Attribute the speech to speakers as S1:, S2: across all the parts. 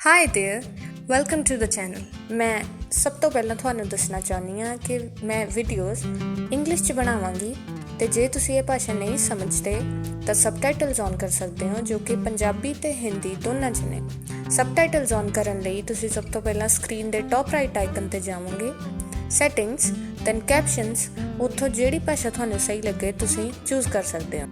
S1: High there welcome to the channel. ਮੈਂ ਸਭ ਤੋਂ ਪਹਿਲਾਂ ਤੁਹਾਨੂੰ ਦੱਸਣਾ ਚਾਹੁੰਦੀ ਹਾਂ ਕਿ ਮੈਂ ਵੀਡੀਓਜ਼ ਇੰਗਲਿਸ਼ 'ਚ ਬਣਾਵਾਂਗੀ ਅਤੇ ਜੇ ਤੁਸੀਂ ਇਹ ਭਾਸ਼ਾ ਨਹੀਂ ਸਮਝਦੇ ਤਾਂ ਸਬਟਾਈਟਲਸ ਔਨ ਕਰ ਸਕਦੇ ਹੋ ਜੋ ਕਿ ਪੰਜਾਬੀ ਅਤੇ ਹਿੰਦੀ ਦੋਨਾਂ 'ਚ ਨੇ। ਸਬਟਾਈਟਲਸ ਔਨ ਕਰਨ ਲਈ ਤੁਸੀਂ ਸਭ ਤੋਂ ਪਹਿਲਾਂ ਸਕਰੀਨ ਦੇ ਟੌਪ ਰਾਈਟ ਆਈਕਨ 'ਤੇ ਜਾਵੋਗੇ, ਸੈਟਿੰਗਸ, ਦੈਨ ਕੈਪਸ਼ਨਸ, ਉੱਥੋਂ ਜਿਹੜੀ ਭਾਸ਼ਾ ਤੁਹਾਨੂੰ ਸਹੀ ਲੱਗੇ ਤੁਸੀਂ ਚੂਜ਼ ਕਰ ਸਕਦੇ ਹੋ।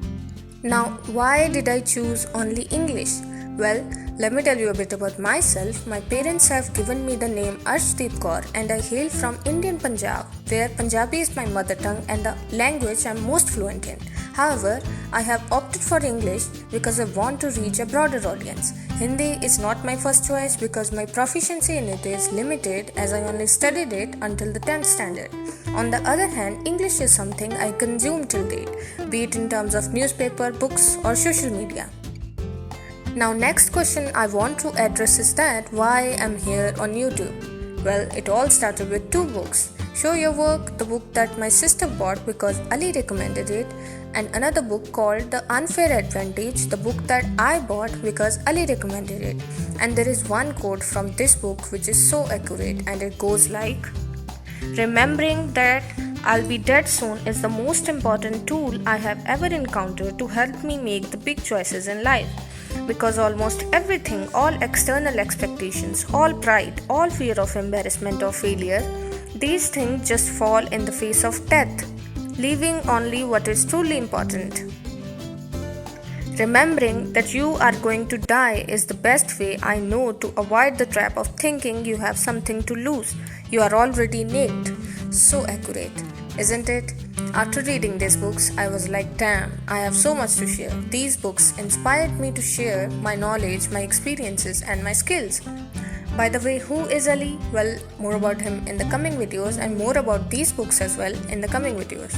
S1: Now, why did I choose only English? Well, let me tell you a bit about myself. My parents have given me the name Arshdeep Kaur and I hail from Indian Punjab, where Punjabi is my mother tongue and the language I'm most fluent in. However, I have opted for English because I want to reach a broader audience. Hindi is not my first choice because my proficiency in it is limited as I only studied it until the 10th standard. On the other hand, English is something I consume till date, be it in terms of newspaper, books or social media. Now, next question I want to address is that why I'm here on YouTube. Well, it all started with two books. Show Your Work, the book that my sister bought because Ali recommended it, and another book called The Unfair Advantage, the book that I bought because Ali recommended it. And there is one quote from this book which is so accurate and it goes like, "Remembering that I'll be dead soon is the most important tool I have ever encountered to help me make the big choices in life. Because almost everything, all external expectations, all pride, all fear of embarrassment or failure, these things just fall in the face of death, leaving only what is truly important. Remembering that you are going to die is the best way I know to avoid the trap of thinking you have something to lose. You are already naked." So accurate, isn't it? After reading these books, I was like, damn, I have so much to share. These books inspired me to share my knowledge, my experiences, and my skills. By the way, who is Ali? Well, more about him in the coming videos and more about these books as well in the coming videos.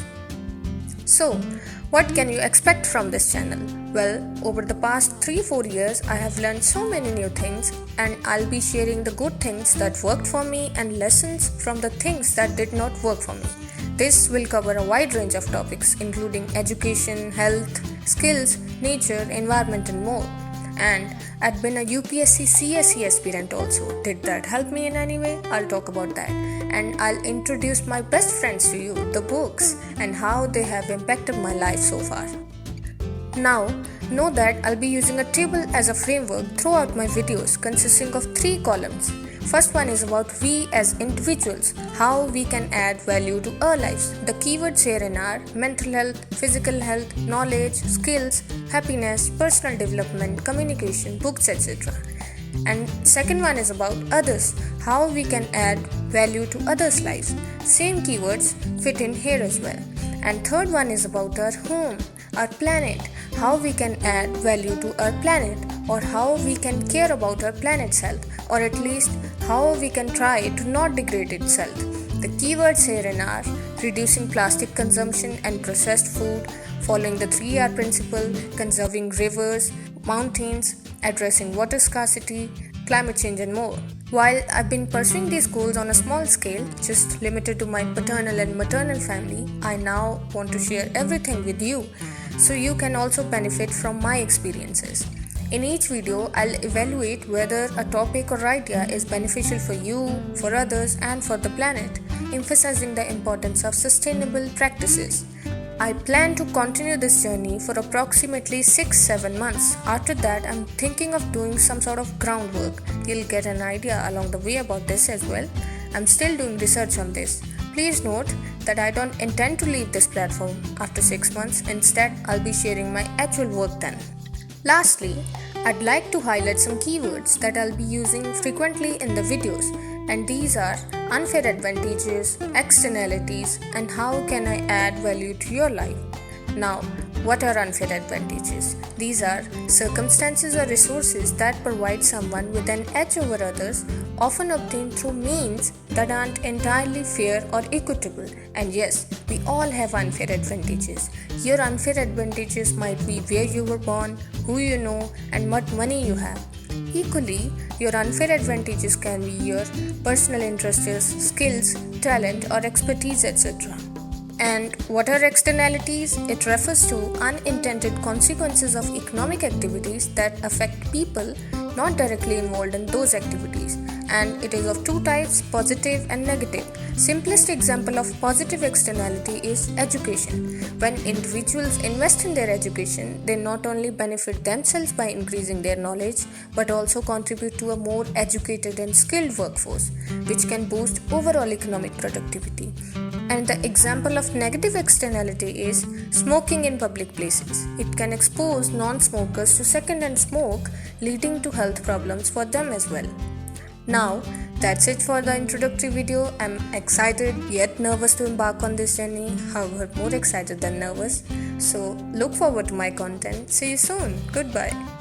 S1: So, what can you expect from this channel? Well, over the past 3-4 years, I have learned so many new things and I'll be sharing the good things that worked for me and lessons from the things that did not work for me. This will cover a wide range of topics including education, health, skills, nature, environment and more. And I've been a UPSC CSE aspirant also. Did that help me in any way? I'll talk about that. And I'll introduce my best friends to you, the books, and how they have impacted my life so far. Now, know that I'll be using a table as a framework throughout my videos consisting of 3 columns. First one is about we as individuals, how we can add value to our lives. The keywords herein are mental health, physical health, knowledge, skills, happiness, personal development, communication, books, etc. And second one is about others, how we can add value to others' lives. Same keywords fit in here as well. And third one is about our home, our planet, how we can add value to our planet, or how we can care about our planet's health, or at least how we can try to not degrade its health. The keywords herein are reducing plastic consumption and processed food, following the 3R principle, conserving rivers, mountains, addressing water scarcity, climate change and more. While I've been pursuing these goals on a small scale, just limited to my paternal and maternal family, I now want to share everything with you so you can also benefit from my experiences. In each video, I'll evaluate whether a topic or idea is beneficial for you, for others, and for the planet, emphasizing the importance of sustainable practices. I plan to continue this journey for approximately 6-7 months. After that, I'm thinking of doing some sort of groundwork. You'll get an idea along the way about this as well. I'm still doing research on this. Please note that I don't intend to leave this platform after 6 months. Instead, I'll be sharing my actual work then. Lastly, I'd like to highlight some keywords that I'll be using frequently in the videos, and these are unfair advantages, externalities, and how can I add value to your life. Now, what are unfair advantages? These are circumstances or resources that provide someone with an edge over others, often obtained through means that aren't entirely fair or equitable. And yes, we all have unfair advantages. Your unfair advantages might be where you were born, who you know, and what money you have. Equally, your unfair advantages can be your personal interests, skills, talent, or expertise, etc. And what are externalities? It refers to unintended consequences of economic activities that affect people, not directly involved in those activities. And it is of two types, positive and negative. Simplest example of positive externality is education. When individuals invest in their education, they not only benefit themselves by increasing their knowledge, but also contribute to a more educated and skilled workforce, which can boost overall economic productivity. And the example of negative externality is smoking in public places. It can expose non-smokers to second-hand smoke, leading to health problems for them as well. Now, that's it for the introductory video. I'm excited yet nervous to embark on this journey, however, more excited than nervous. So, look forward to my content. See you soon. Goodbye.